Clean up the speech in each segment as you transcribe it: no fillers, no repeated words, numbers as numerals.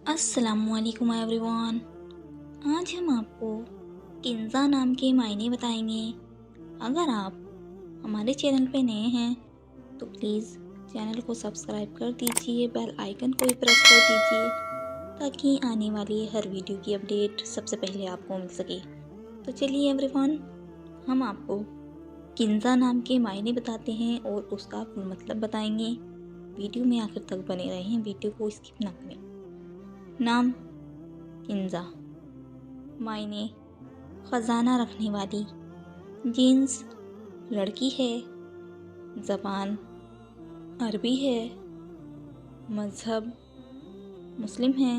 السلام علیکم every one. آج ہم آپ کو کنزا نام کے معنی بتائیں گے۔ اگر آپ ہمارے چینل پہ نئے ہیں تو پلیز چینل کو سبسکرائب کر دیجئے، بیل آئیکن کو بھی پریس کر دیجئے تاکہ آنے والی ہر ویڈیو کی اپڈیٹ سب سے پہلے آپ کو مل سکے۔ تو چلیے ایوری ون، ہم آپ کو کنزا نام کے معنی بتاتے ہیں اور اس کا فل مطلب بتائیں گے۔ ویڈیو میں آخر تک بنے رہیں، ویڈیو کو اسکپ نہ کریں۔ نام کنزا، معنی خزانہ رکھنے والی، جنس لڑکی ہے، زبان عربی ہے، مذہب مسلم ہے،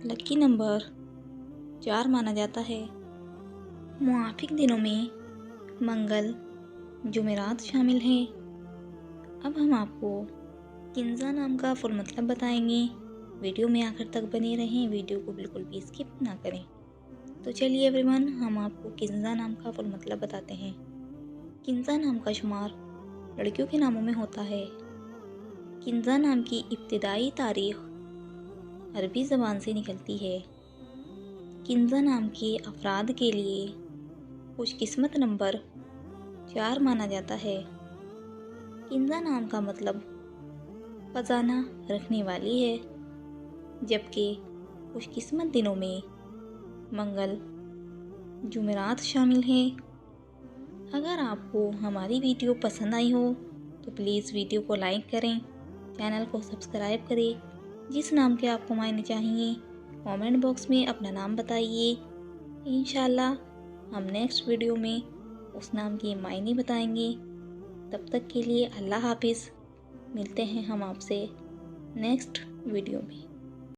لکی نمبر 4 مانا جاتا ہے۔ موافق دنوں میں منگل جمعرات شامل ہیں۔ اب ہم آپ کو کنزا نام کا فل مطلب بتائیں گے۔ ویڈیو میں آخر تک بنے رہیں، ویڈیو کو بالکل بھی اسکپ نہ کریں۔ تو چلیے ایوری ون، ہم آپ کو کنزا نام کا فل مطلب بتاتے ہیں۔ کنزا نام کا شمار لڑکیوں کے ناموں میں ہوتا ہے۔ کنزا نام کی ابتدائی تاریخ عربی زبان سے نکلتی ہے۔ کنزا نام کے افراد کے لیے خوش قسمت نمبر 4 مانا جاتا ہے۔ کنزا نام کا مطلب خزانہ رکھنے والی ہے، جبکہ خوش قسمت دنوں میں منگل جمعرات شامل ہیں۔ اگر آپ کو ہماری ویڈیو پسند آئی ہو تو پلیز ویڈیو کو لائک کریں، چینل کو سبسکرائب کریں۔ جس نام کے آپ کو معنی چاہیے کامنٹ باکس میں اپنا نام بتائیے۔ انشاءاللہ ہم نیکسٹ ویڈیو میں اس نام کے معنی بتائیں گے۔ تب تک کے لیے اللہ حافظ۔ ملتے ہیں ہم آپ سے نیکسٹ ویڈیو میں۔